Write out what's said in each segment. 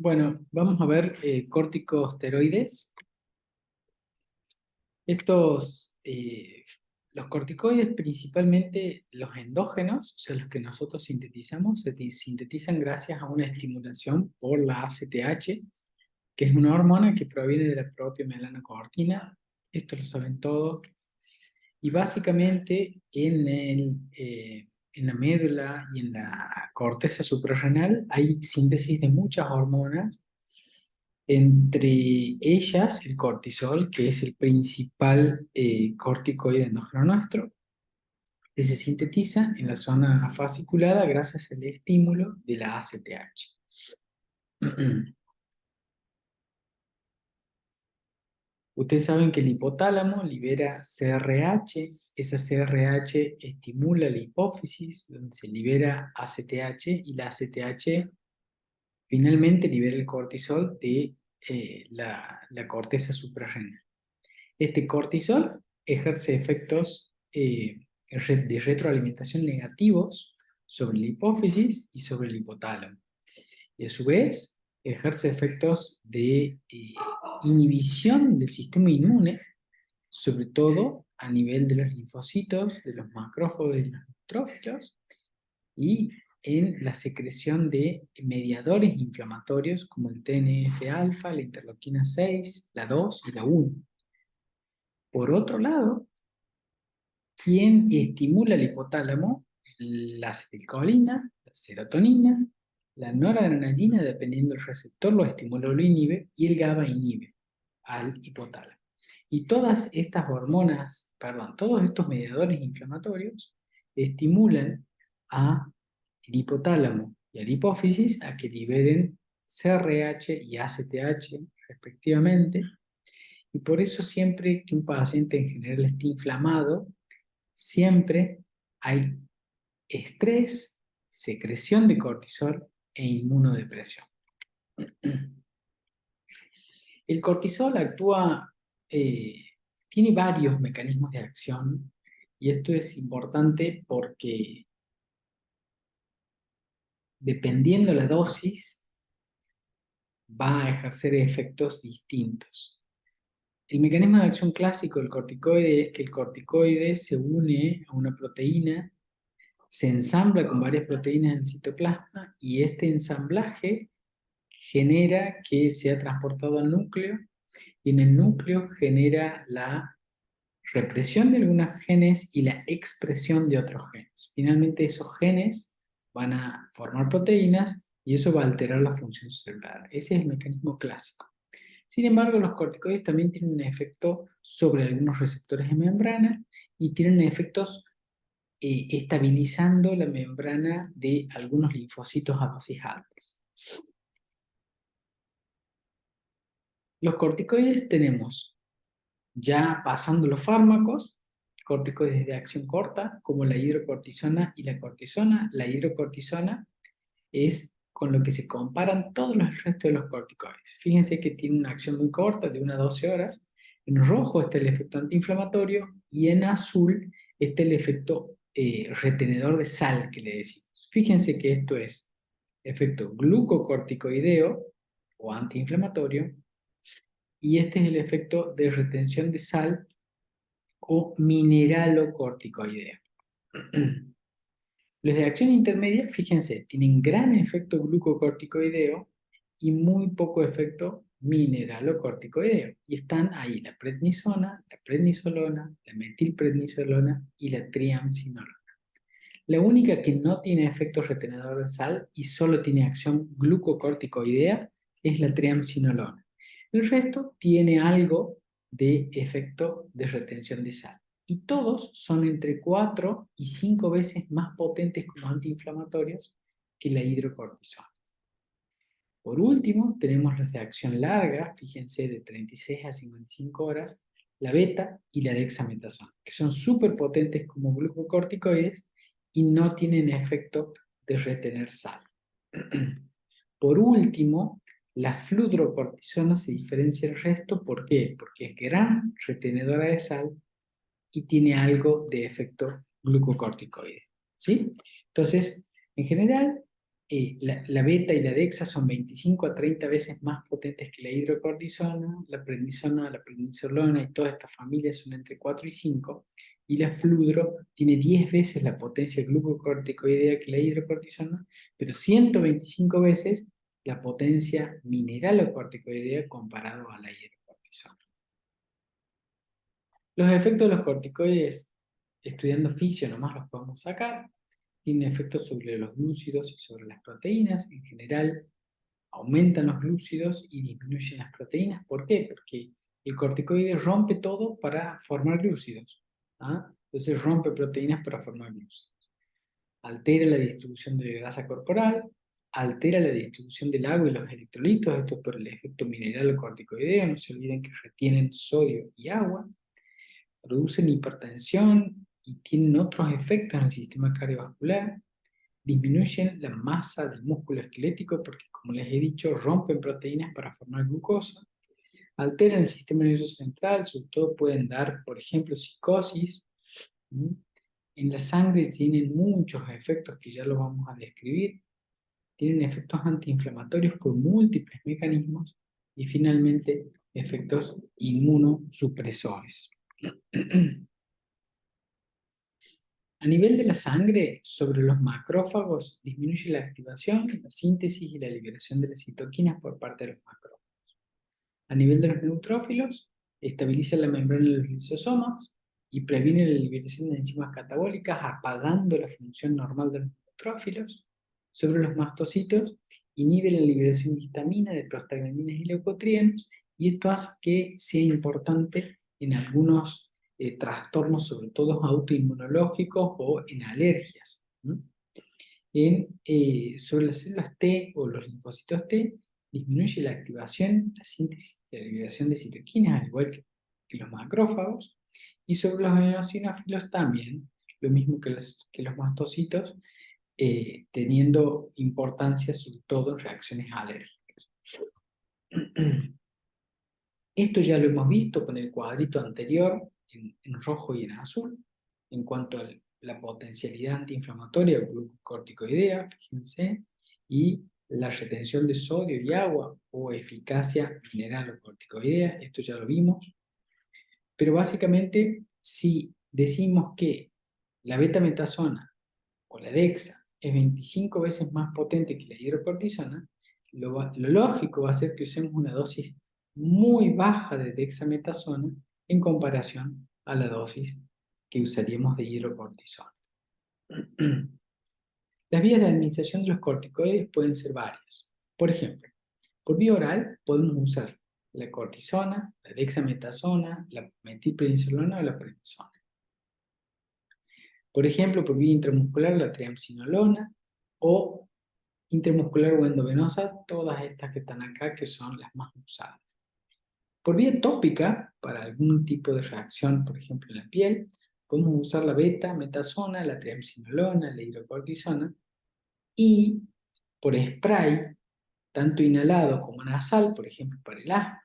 Bueno, vamos a ver corticosteroides. Estos, los corticoides, principalmente los endógenos, o sea, los que nosotros sintetizamos, sintetizan gracias a una estimulación por la ACTH, que es una hormona que proviene de la propia melanocortina. Esto lo saben todos. Y básicamente en la médula y en la corteza suprarrenal hay síntesis de muchas hormonas, entre ellas el cortisol, que es el principal corticoide endógeno nuestro, que se sintetiza en la zona fasciculada gracias al estímulo de la ACTH. Ustedes saben que el hipotálamo libera CRH, esa CRH estimula la hipófisis, donde se libera ACTH, y la ACTH finalmente libera el cortisol de la corteza suprarrenal. Este cortisol ejerce efectos de retroalimentación negativos sobre la hipófisis y sobre el hipotálamo. Y a su vez ejerce efectos de inhibición del sistema inmune, sobre todo a nivel de los linfocitos, de los macrófagos y de los neutrófilos, y en la secreción de mediadores inflamatorios como el TNF-alfa, la interleuquina 6, la 2 y la 1. Por otro lado, quien estimula el hipotálamo, la acetilcolina, la serotonina, la noradrenalina, dependiendo del receptor, lo estimula o lo inhibe, y el GABA inhibe al hipotálamo. Y todas estas hormonas, perdón, todos estos mediadores inflamatorios estimulan al hipotálamo y a la hipófisis a que liberen CRH y ACTH respectivamente, y por eso siempre que un paciente en general esté inflamado, siempre hay estrés, secreción de cortisol e inmunodepresión. El cortisol actúa, tiene varios mecanismos de acción, y esto es importante porque dependiendo la dosis va a ejercer efectos distintos. El mecanismo de acción clásico del corticoide es que el corticoide se une a una proteína, se ensambla con varias proteínas en el citoplasma, y este ensamblaje genera que sea transportado al núcleo, y en el núcleo genera la represión de algunos genes y la expresión de otros genes. Finalmente esos genes van a formar proteínas y eso va a alterar la función celular. Ese es el mecanismo clásico. Sin embargo, los corticoides también tienen un efecto sobre algunos receptores de membrana, y tienen efectos estabilizando la membrana de algunos linfocitos a dosis altas. Los corticoides tenemos, ya pasando los fármacos, corticoides de acción corta, como la hidrocortisona y la cortisona. La hidrocortisona es con lo que se comparan todos los restos de los corticoides. Fíjense que tiene una acción muy corta, de 1 a 12 horas. En rojo está el efecto antiinflamatorio, y en azul está el efecto retenedor de sal, que le decimos. Fíjense que esto es efecto glucocorticoideo o antiinflamatorio, y este es el efecto de retención de sal o mineralocorticoideo. Los de acción intermedia, fíjense, tienen gran efecto glucocorticoideo y muy poco efecto mineralocorticoideo. Y están ahí la prednisona, la prednisolona, la metilprednisolona y la triamcinolona. La única que no tiene efecto retenedor de sal y solo tiene acción glucocorticoidea es la triamcinolona. El resto tiene algo de efecto de retención de sal. Y todos son entre 4 y 5 veces más potentes como antiinflamatorios que la hidrocortisona. Por último, tenemos los de acción larga, fíjense, de 36 a 55 horas, la beta y la dexametasona, que son súper potentes como glucocorticoides y no tienen efecto de retener sal. Por último, la fludrocortisona se diferencia del resto. ¿Por qué? Porque es gran retenedora de sal y tiene algo de efecto glucocorticoide. ¿Sí? Entonces, en general, la beta y la dexa son 25 a 30 veces más potentes que la hidrocortisona, la prednisona, la prednisolona y todas estas familias son entre 4 y 5, y la fludro tiene 10 veces la potencia glucocorticoidea que la hidrocortisona, pero 125 veces la potencia mineralocorticoidea comparado a la hidrocortisona. Los efectos de los corticoides, estudiando fisio nomás los podemos sacar. Tienen efectos sobre los glúcidos y sobre las proteínas. En general, aumentan los glúcidos y disminuyen las proteínas. ¿Por qué? Porque el corticoide rompe todo para formar glúcidos. ¿Ah? Entonces rompe proteínas para formar glúcidos. Altera la distribución de la grasa corporal, altera la distribución del agua y los electrolitos, esto por el efecto mineral corticoideo, no se olviden que retienen sodio y agua, producen hipertensión y tienen otros efectos en el sistema cardiovascular, disminuyen la masa del músculo esquelético porque, como les he dicho, rompen proteínas para formar glucosa, alteran el sistema nervioso central, sobre todo pueden dar, por ejemplo, psicosis. En la sangre tienen muchos efectos que ya los vamos a describir, tienen efectos antiinflamatorios por múltiples mecanismos y finalmente efectos inmunosupresores. A nivel de la sangre, sobre los macrófagos, disminuye la activación, la síntesis y la liberación de las citoquinas por parte de los macrófagos. A nivel de los neutrófilos, estabiliza la membrana de los lisosomas y previene la liberación de enzimas catabólicas, apagando la función normal de los neutrófilos. Sobre los mastocitos, inhibe la liberación de histamina, de prostaglandinas y leucotrienos, y esto hace que sea importante en algunos trastornos, sobre todo autoinmunológicos o en alergias. Sobre las células T o los linfocitos T, disminuye la activación, la síntesis y la liberación de citoquinas, al igual que los macrófagos, y sobre los eosinófilos también, lo mismo que los mastocitos, teniendo importancia sobre todo en reacciones alérgicas. Esto ya lo hemos visto con el cuadrito anterior, en rojo y en azul, en cuanto a la potencialidad antiinflamatoria o glucocorticoidea, fíjense, y la retención de sodio y agua o eficacia mineralocorticoidea, esto ya lo vimos. Pero básicamente, si decimos que la betametasona o la dexa es 25 veces más potente que la hidrocortisona, lo lógico va a ser que usemos una dosis muy baja de dexametasona en comparación a la dosis que usaríamos de hidrocortisona. Las vías de administración de los corticoides pueden ser varias. Por ejemplo, por vía oral podemos usar la cortisona, la dexametasona, la metilprednisolona o la prednisona. Por ejemplo, por vía intramuscular la triamcinolona o intramuscular o endovenosa, todas estas que están acá que son las más usadas. Por vía tópica, para algún tipo de reacción, por ejemplo en la piel, podemos usar la beta-metasona, la triamcinolona, la hidrocortisona, y por spray, tanto inhalado como nasal, por ejemplo para el asma,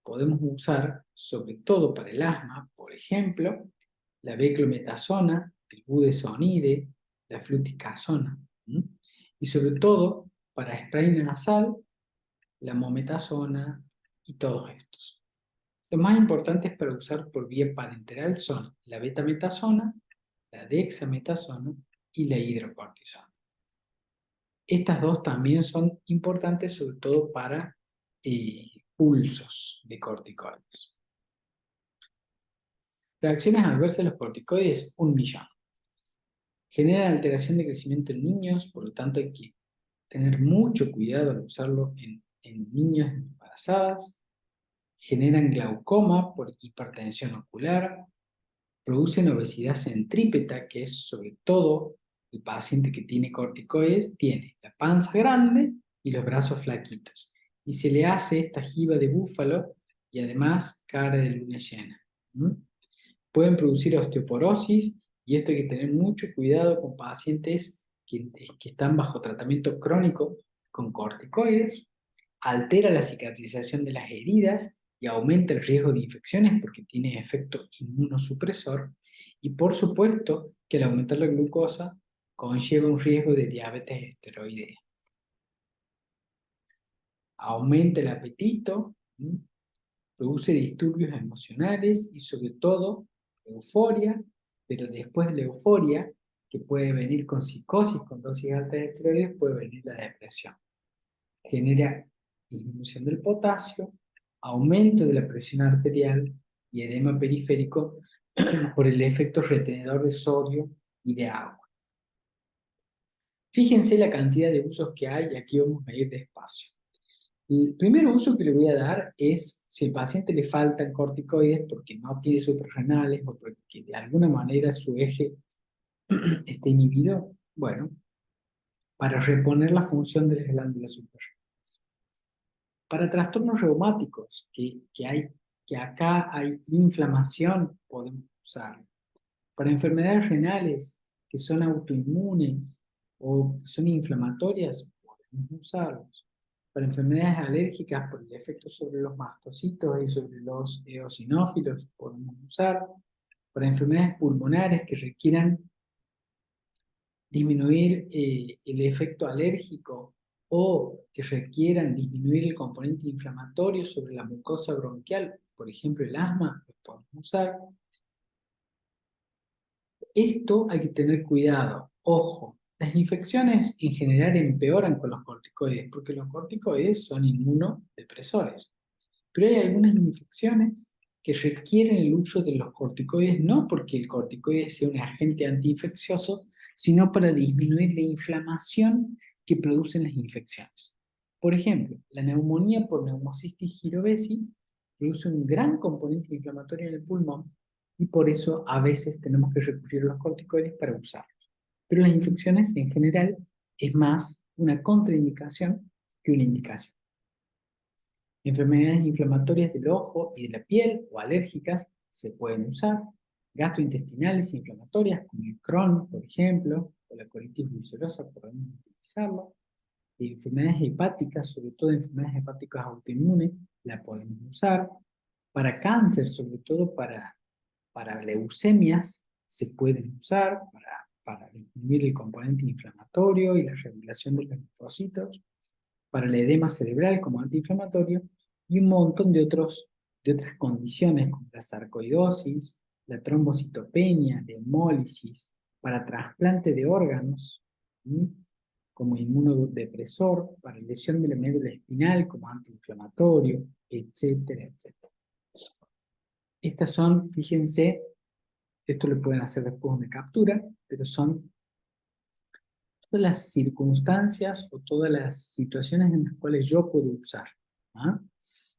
podemos usar, sobre todo para el asma, por ejemplo, la beclometasona, el budesonide, la fluticasona. Y sobre todo, para spray nasal, la mometasona y todos estos. Los más importantes para usar por vía parenteral son la betametasona, la dexametasona y la hidrocortisona. Estas dos también son importantes, sobre todo para pulsos de corticoides. Reacciones adversas de los corticoides, 1.000.000. Generan alteración de crecimiento en niños, por lo tanto hay que tener mucho cuidado al usarlo en niñas embarazadas. Generan glaucoma por hipertensión ocular. Producen obesidad centrípeta, que es sobre todo el paciente que tiene corticoides, tiene la panza grande y los brazos flaquitos. Y se le hace esta jiba de búfalo y además cara de luna llena. Pueden producir osteoporosis, y esto hay que tener mucho cuidado con pacientes que están bajo tratamiento crónico con corticoides. Altera la cicatrización de las heridas y aumenta el riesgo de infecciones porque tiene efecto inmunosupresor. Y por supuesto que al aumentar la glucosa conlleva un riesgo de diabetes esteroidea. Aumenta el apetito, produce disturbios emocionales y sobre todo euforia, pero después de la euforia, que puede venir con psicosis, con dosis altas de esteroides, puede venir la depresión. Genera disminución del potasio, aumento de la presión arterial y edema periférico por el efecto retenedor de sodio y de agua. Fíjense la cantidad de usos que hay y aquí vamos a ir despacio. El primer uso que le voy a dar es si al paciente le faltan corticoides porque no tiene suprarrenales o porque de alguna manera su eje está inhibido, bueno, para reponer la función de las glándulas suprarrenales. Para trastornos reumáticos, que acá hay inflamación, podemos usarlo. Para enfermedades renales que son autoinmunes o que son inflamatorias, podemos usarlos. Para enfermedades alérgicas por el efecto sobre los mastocitos y sobre los eosinófilos, podemos usar. Para enfermedades pulmonares que requieran disminuir el efecto alérgico o que requieran disminuir el componente inflamatorio sobre la mucosa bronquial, por ejemplo el asma, lo podemos usar. Esto hay que tener cuidado. Ojo, las infecciones en general empeoran con los corticoides, porque los corticoides son inmunodepresores. Pero hay algunas infecciones que requieren el uso de los corticoides, no porque el corticoide sea un agente antiinfeccioso, sino para disminuir la inflamación que producen las infecciones. Por ejemplo, la neumonía por neumocistis girovesi produce un gran componente inflamatorio en el pulmón y por eso a veces tenemos que recurrir a los corticoides para usarlos. Pero las infecciones en general es más una contraindicación que una indicación. Enfermedades inflamatorias del ojo y de la piel o alérgicas se pueden usar. Gastrointestinales inflamatorias como el Crohn, por ejemplo, o la colitis ulcerosa podemos utilizarlo. Enfermedades hepáticas, sobre todo enfermedades hepáticas autoinmunes, la podemos usar. Para cáncer, sobre todo para leucemias, se pueden usar para disminuir el componente inflamatorio y la regulación de los linfocitos. Para el edema cerebral como antiinflamatorio y un montón de otras condiciones como la sarcoidosis, la trombocitopenia, la hemólisis, para trasplante de órganos, como inmunodepresor, para lesión de la médula espinal como antiinflamatorio, etcétera, etcétera. Estas son, fíjense, esto lo pueden hacer después de una captura, pero son todas las circunstancias o todas las situaciones en las cuales yo puedo usar. ¿Ah?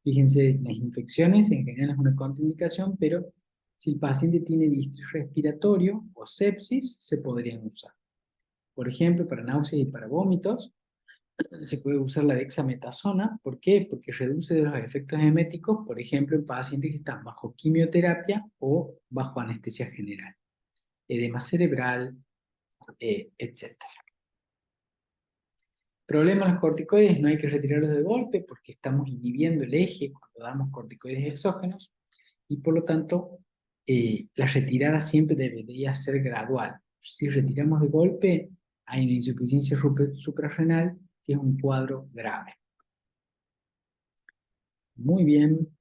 Fíjense, las infecciones en general es una contraindicación, pero si el paciente tiene distrés respiratorio o sepsis, se podrían usar. Por ejemplo, para náuseas y para vómitos, se puede usar la dexametasona. ¿Por qué? Porque reduce los efectos eméticos, por ejemplo, en pacientes que están bajo quimioterapia o bajo anestesia general. Edema cerebral, etc. Problema de los corticoides, no hay que retirarlos de golpe porque estamos inhibiendo el eje cuando damos corticoides exógenos y por lo tanto la retirada siempre debería ser gradual. Si retiramos de golpe hay una insuficiencia suprarrenal que es un cuadro grave. Muy bien.